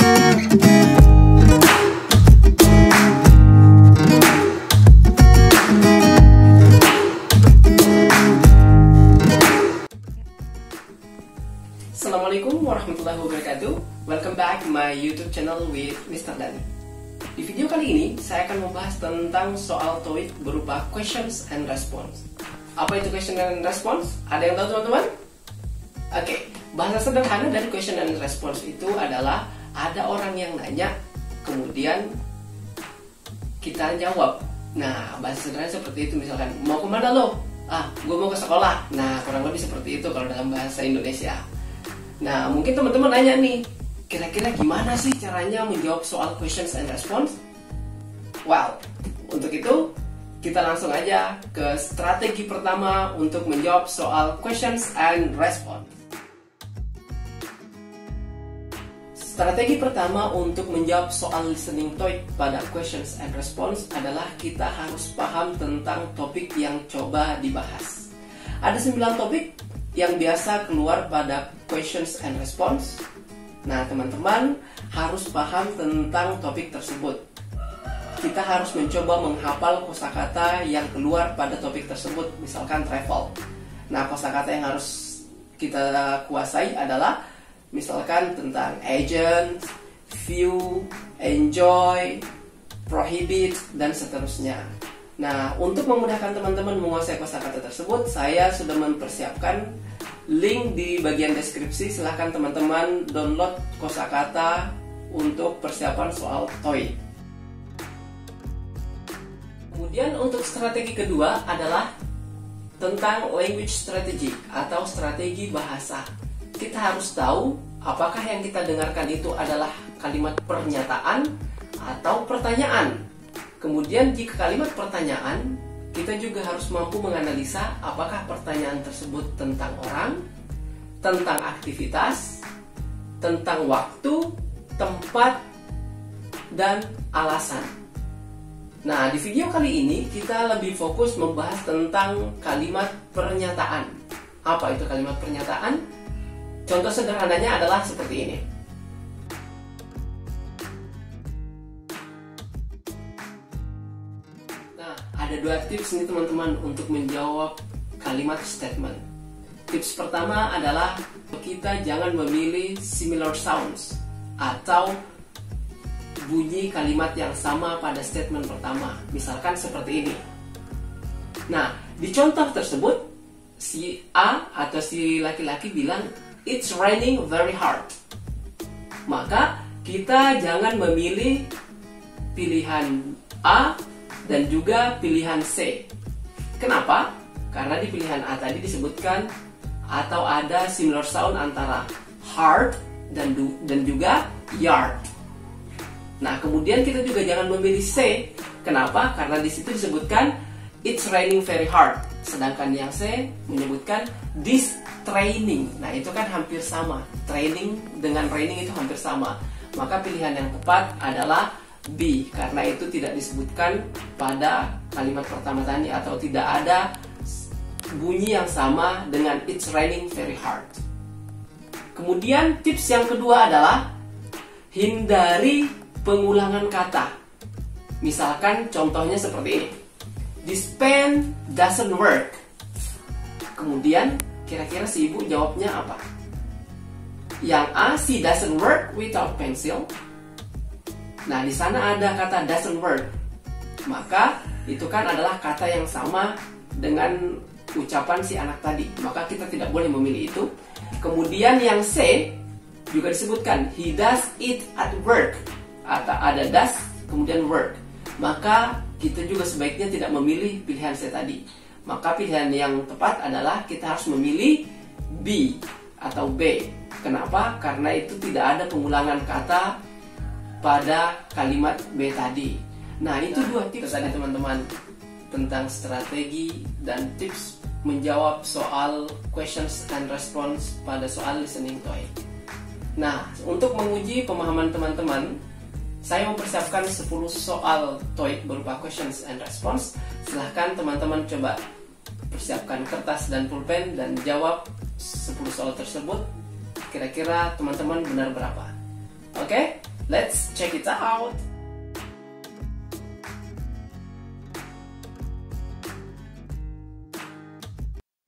Assalamualaikum warahmatullahi wabarakatuh. Welcome back to my YouTube channel with Mr. Dani. Di video kali ini saya akan membahas tentang soal TOEIC berupa questions and response. Apa itu question and response? Ada yang tahu teman-teman? Oke, bahasa sederhana dari question and response itu adalah ada orang yang nanya, kemudian kita jawab. Nah, bahasa sederhana seperti itu, misalkan mau kemana lo? Gue mau ke sekolah. Nah, kurang lebih seperti itu kalau dalam bahasa Indonesia. Nah, mungkin teman-teman nanya nih, kira-kira gimana sih caranya menjawab soal questions and response? Well, untuk itu kita langsung aja ke strategi pertama untuk menjawab soal questions and response. Strategi pertama untuk menjawab soal listening TOEIC pada questions and response adalah kita harus paham tentang topik yang coba dibahas. Ada 9 topik yang biasa keluar pada questions and response. Nah, teman-teman harus paham tentang topik tersebut. Kita harus mencoba menghafal kosakata yang keluar pada topik tersebut, misalkan travel. Nah, kosakata yang harus kita kuasai adalah misalkan tentang agent, view, enjoy, prohibit, dan seterusnya. Nah, untuk memudahkan teman-teman menguasai kosakata tersebut, saya sudah mempersiapkan link di bagian deskripsi. Silahkan teman-teman download kosakata untuk persiapan soal TOEIC. Kemudian untuk strategi kedua adalah tentang language strategy atau strategi bahasa. Kita harus tahu apakah yang kita dengarkan itu adalah kalimat pernyataan atau pertanyaan. Kemudian jika kalimat pertanyaan, kita juga harus mampu menganalisa apakah pertanyaan tersebut tentang orang, tentang aktivitas, tentang waktu, tempat, dan alasan. Nah, di video kali ini kita lebih fokus membahas tentang kalimat pernyataan. Apa itu kalimat pernyataan? Contoh sederhananya adalah seperti ini. Ada 2 tips nih teman-teman untuk menjawab kalimat statement. Tips pertama adalah kita jangan memilih similar sounds atau bunyi kalimat yang sama pada statement pertama. Misalkan seperti ini. Nah, di contoh tersebut si A atau si laki-laki bilang it's raining very hard. Maka kita jangan memilih pilihan A dan juga pilihan C. Kenapa? Karena di pilihan A tadi disebutkan atau ada similar sound antara hard dan juga yard. Nah, kemudian kita juga jangan memilih C. Kenapa? Karena di situ disebutkan it's raining very hard. Sedangkan yang C menyebutkan this training. Nah, itu kan hampir sama. Training dengan raining itu hampir sama. Maka pilihan yang tepat adalah B, karena itu tidak disebutkan pada kalimat pertama tadi atau tidak ada bunyi yang sama dengan it's raining very hard. Kemudian tips yang kedua adalah hindari pengulangan kata. Misalkan contohnya seperti ini. This pen doesn't work. Kemudian kira-kira si ibu jawabnya apa? Yang A, she doesn't work without pencil. Nah, di sana ada kata doesn't work. Maka itu kan adalah kata yang sama dengan ucapan si anak tadi. Maka kita tidak boleh memilih itu. Kemudian yang C juga disebutkan he does it at work. Atau ada does kemudian work. Maka kita juga sebaiknya tidak memilih pilihan C tadi. Maka pilihan yang tepat adalah kita harus memilih B atau B. Kenapa? Karena itu tidak ada pengulangan kata pada kalimat B tadi. Nah, itu 2 tips tadi teman-teman tentang strategi dan tips menjawab soal questions and response pada soal listening TOEIC. Nah, untuk menguji pemahaman teman-teman, saya mempersiapkan 10 soal TOEIC berupa questions and response. Silahkan teman-teman coba persiapkan kertas dan pulpen dan jawab 10 soal tersebut. Kira-kira teman-teman benar berapa? Oke? Let's check it out.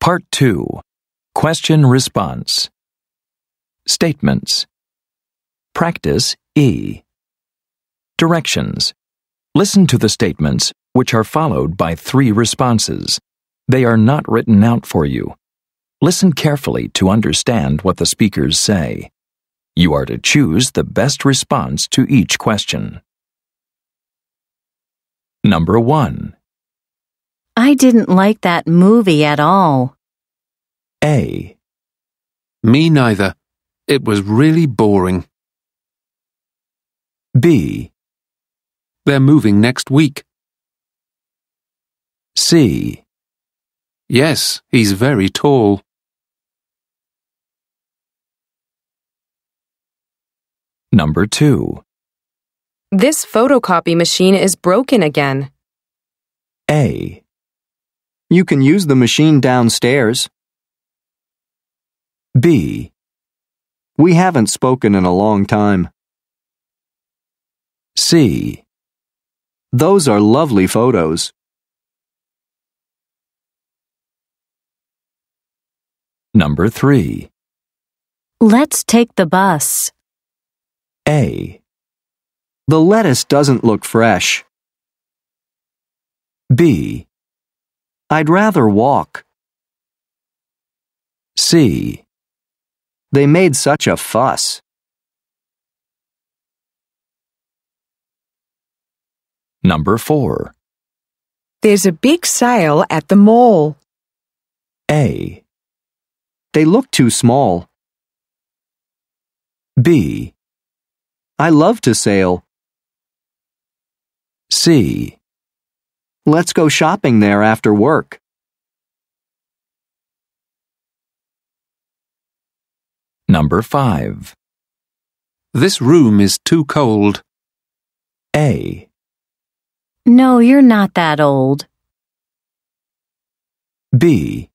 Part 2. Question Response. Statements. Practice E. Directions. Listen to the statements, which are followed by 3 responses. They are not written out for you. Listen carefully to understand what the speakers say. You are to choose the best response to each question. Number 1. I didn't like that movie at all. A. Me neither. It was really boring. B. They're moving next week. C. Yes, he's very tall. Number 2. This photocopy machine is broken again. A. You can use the machine downstairs. B. We haven't spoken in a long time. C. Those are lovely photos. Number 3. Let's take the bus. A. The lettuce doesn't look fresh. B. I'd rather walk. C. They made such a fuss. Number 4. There's a big sale at the mall. A. They look too small. B. I love to sail. C. Let's go shopping there after work. Number 5. This room is too cold. A. No, you're not that old. B.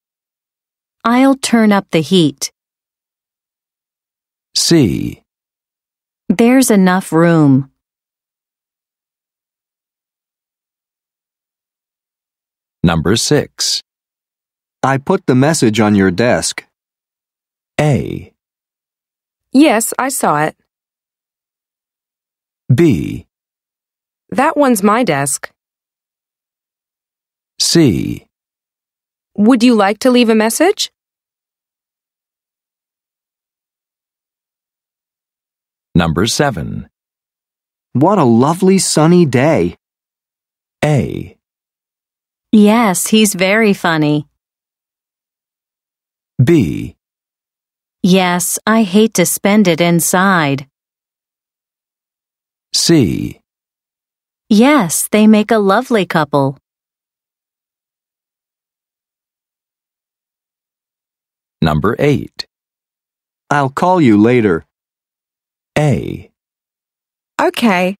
I'll turn up the heat. C. There's enough room. Number 6. I put the message on your desk. A. Yes, I saw it. B. That one's my desk. C. Would you like to leave a message? Number 7. What a lovely sunny day. A. Yes, he's very funny. B. Yes, I hate to spend it inside. C. Yes, they make a lovely couple. Number 8. I'll call you later. A. Okay,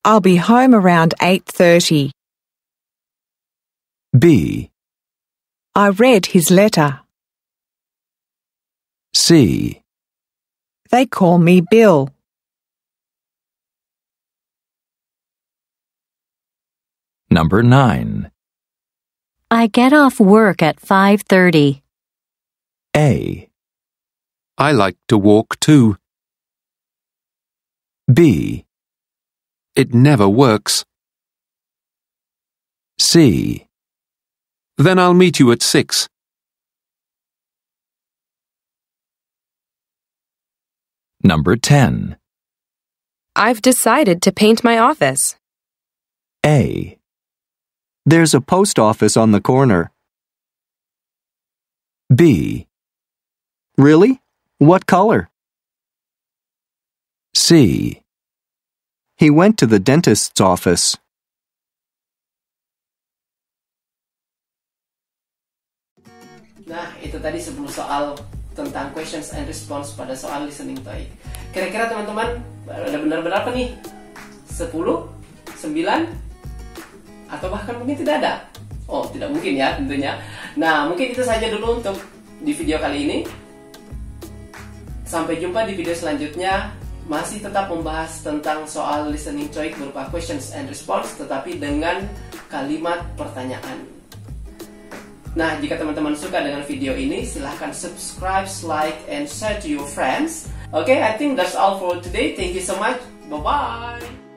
I'll be home around 8:30. B. I read his letter. C. They call me Bill. Number 9. I get off work at 5:30. A. I like to walk too. B. It never works. C. Then I'll meet you at 6. Number 10. I've decided to paint my office. A. There's a post office on the corner. B. Really? What color? C. He went to the dentist's office. Nah, itu tadi 10 soal tentang questions and response pada soal listening TOEIC. Kira-kira teman-teman ada benar berapa nih? 10? 9? Atau bahkan mungkin tidak ada? Oh, tidak mungkin ya tentunya. Nah, mungkin itu saja dulu untuk di video kali ini. Sampai jumpa di video selanjutnya. masih tetap membahas tentang soal listening TOEIC berupa questions and response, tetapi dengan kalimat pertanyaan. Nah, jika teman-teman suka dengan video ini, silahkan subscribe, like, and share to your friends. Okay, I think that's all for today. Thank you so much. Bye-bye.